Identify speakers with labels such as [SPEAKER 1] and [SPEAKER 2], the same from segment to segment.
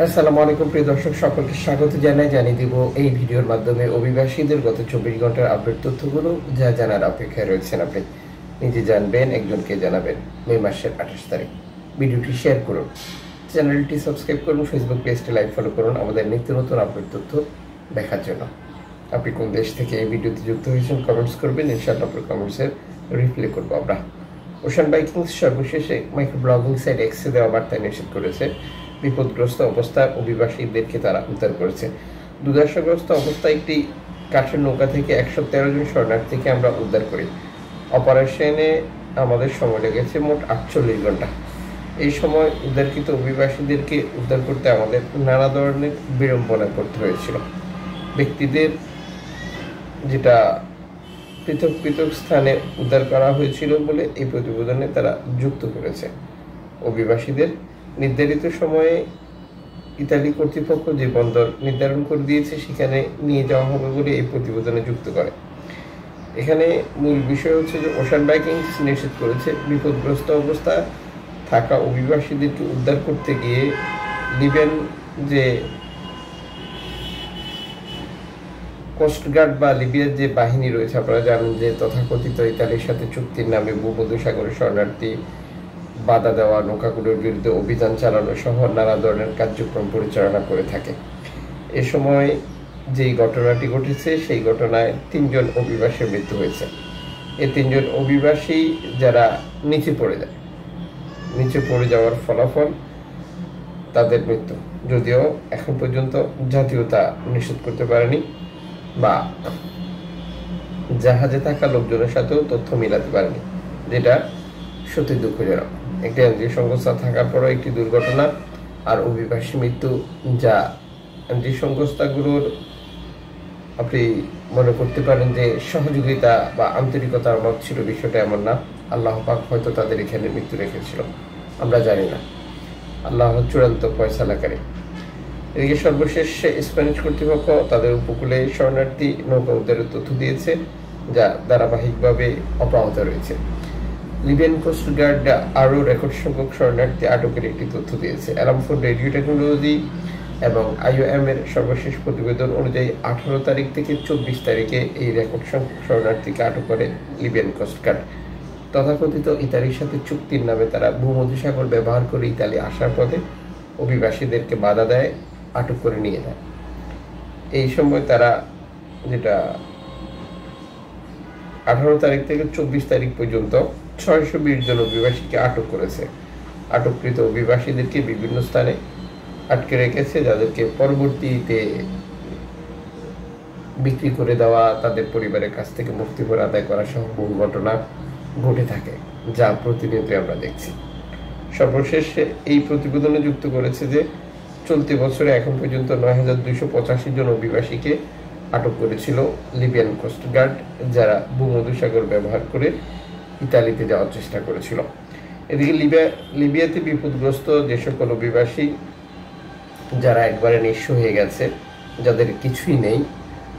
[SPEAKER 1] আসসালামু আলাইকুম প্রিয় দর্শক, সকলকে স্বাগত জানিয়ে দিব এই ভিডিওর মাধ্যমে অভিবাসীদের গত 24 ঘন্টার আপডেট তথ্যগুলো যা জানার অপেক্ষায় রয়েছেন। আপনি নিজে জানবেন, একজনকে জানাবেন। মে মাসের 28 তারিখ। ভিডিওটি শেয়ার করুন, চ্যানেলটি সাবস্ক্রাইব করুন, ফেসবুক পেজটি লাইক ফলো করুন আমাদের নিত্য নতুন আপডেট তথ্য দেখার জন্য। আপনি কোন দেশ থেকে এই ভিডিওতে যুক্ত হয়েছেন কমেন্টস করবেন, ইনশাআল্লাহ আপনার কমেন্টসের রিপ্লাই করবো আমরা। ওশান বাইকিংস সর্বশেষে মাইক্রো ব্লগিং সাইট এক্সে দেওয়া বার্তায় নিষেধ করেছে বিপদগ্রস্ত অবস্থায় অভিবাসীদেরকে তারা উদ্ধার করেছে। দুর্দশাগ্রস্ত অবস্থায় একটি কাঠের নৌকা থেকে 113 জন শরণার্থীকে আমরা উদ্ধার করি। অপারেশনে আমাদের সময় লেগেছে মোট 48 ঘন্টা। এই সময় উদ্ধারকৃত অভিবাসীদেরকে উদ্ধার করতে আমাদের নানা ধরনের বিড়ম্বনা করতে হয়েছিল। ব্যক্তিদের যেটা পৃথক পৃথক স্থানে উদ্ধার করা হয়েছিল বলে এই প্রতিবেদনে তারা যুক্ত করেছে। অভিবাসীদের নির্ধারিত সময়ে ইতালি কর্তৃপক্ষ যে বন্দর নির্ধারণ করে দিয়েছে সেখানে নিয়ে যাওয়া হবে বলে এই প্রতিবেদনে যুক্ত করে। এখানে মূল বিষয় হচ্ছে যে ওশান বাইকিংস নিশ্চিত করেছে বিপদগ্রস্ত অবস্থায় থাকা অভিবাসীদেরকে উদ্ধার করতে গিয়ে লিবিয়ান যে কোস্টগার্ড বা লিবিয়ার যে বাহিনী রয়েছে, আপনারা জানেন যে তথাকথিত ইতালির সাথে চুক্তির নামে ভূমধ্যসাগরে শরণার্থী বাধা দেওয়া, নৌকাগুলোর বিরুদ্ধে অভিযান চালানো সহ নানা ধরনের কার্যক্রম পরিচালনা করে থাকে। এ সময় যেই ঘটনাটি ঘটেছে সেই ঘটনায় 3 জন অভিবাসীর মৃত্যু হয়েছে। এই 3 জন অভিবাসী যারা নিচে পড়ে যাওয়ার ফলাফল তাদের মৃত্যু, যদিও এখন পর্যন্ত জাতীয়তা নিশ্চিত করতে পারেনি বা জাহাজে থাকা লোকজনের সাথেও তথ্য মিলাতে পারেনি, যেটা সত্যি দুঃখজনক। একটি এনজিও সংস্থা থাকার পরও একটি দুর্ঘটনা আর অভিবাসী মৃত্যু, যা এনজিও সংস্থাগুলোর আপনি মনে করতে পারেন যে সহযোগিতা বা আন্তরিকতার অভাব ছিল, বিষয়টা এমন না। আল্লাহ পাক হয়তো তাদের এখানে মৃত্যু রেখেছিল, আমরা জানি না। আল্লাহ চূড়ান্ত ফয়সালাকারী। এদিকে সর্বশেষ স্প্যানিশ কর্তৃপক্ষ তাদের উপকূলে শরণার্থী নৌকা উদ্ধারের তথ্য দিয়েছে, যা ধারাবাহিকভাবে অব্যাহত রয়েছে। লিবিয়ান কোস্ট গার্ড আরও রেকর্ড সংখ্যক শরণার্থী আটকের একটি তথ্য দিয়েছে। অ্যালামফোন রেডিও টেকনোলজি এবং IOM এর সর্বশেষ প্রতিবেদন অনুযায়ী 18 তারিখ থেকে 24 তারিখে এই রেকর্ড সংখ্যক শরণার্থীকে আটক করে লিবিয়ান কোস্ট গার্ড। তথাকথিত ইতালির সাথে চুক্তির নামে তারা ভূমধ্যসাগর ব্যবহার করে ইতালি আসার পথে অভিবাসীদেরকে বাধা দেয়, আটক করে নিয়ে যায়। এই সময় তারা যেটা 18 তারিখ থেকে 24 তারিখ পর্যন্ত 620 জন অভিবাসীকে আটক করেছে। আটককৃত অভিবাসীদেরকে বিভিন্ন স্থানে আটকে রেখেছে, যাদেরকে পরবর্তীতে বিক্রি করে দেওয়া, তাদের পরিবারের কাছ থেকে মুক্তিপণ আদায় করা সহ বহু ঘটনা ঘটে থাকে, যা প্রতিনিয়ত আমরা দেখছি। সর্বশেষ এই প্রতিবেদনে যুক্ত করেছে যে চলতি বছরে এখন পর্যন্ত 9285 জন অভিবাসীকে আটক করেছিল লিবিয়ান কোস্ট গার্ড, যারা ভূমধ্যসাগর ব্যবহার করে ইতালিতে যাওয়ার চেষ্টা করেছিল। এদিকে লিবিয়াতে বিপদগ্রস্ত যে সকল অভিবাসী যারা একবারে নিঃস্ব হয়ে গেছে, যাদের কিছুই নেই,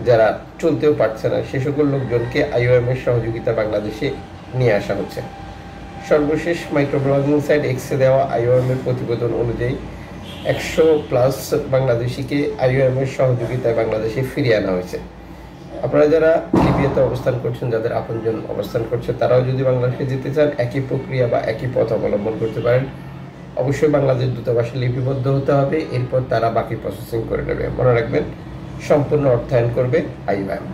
[SPEAKER 1] যারা চলতেও পারছে না, সে সকল লোকজনকে IOM এর সহযোগিতা বাংলাদেশে নিয়ে আসা হচ্ছে। সর্বশেষ মাইক্রো ব্লগিং সাইট এক্সে দেওয়া IOM এর প্রতিবেদন অনুযায়ী 100+ বাংলাদেশিকে IOM এর সহযোগিতায় বাংলাদেশে ফিরিয়ে আনা হয়েছে। আপনারা যারা লিবিয়াতে অবস্থান করছেন, যাদের আপনজন অবস্থান করছে, তারাও যদি বাংলাদেশে যেতে চান একই প্রক্রিয়া বা একই পথ অবলম্বন করতে পারেন। অবশ্যই বাংলাদেশ দূতাবাসে লিপিবদ্ধ হতে হবে, এরপর তারা বাকি প্রসেসিং করে নেবে। মনে রাখবেন, সম্পূর্ণ অর্থায়ন করবে IOM।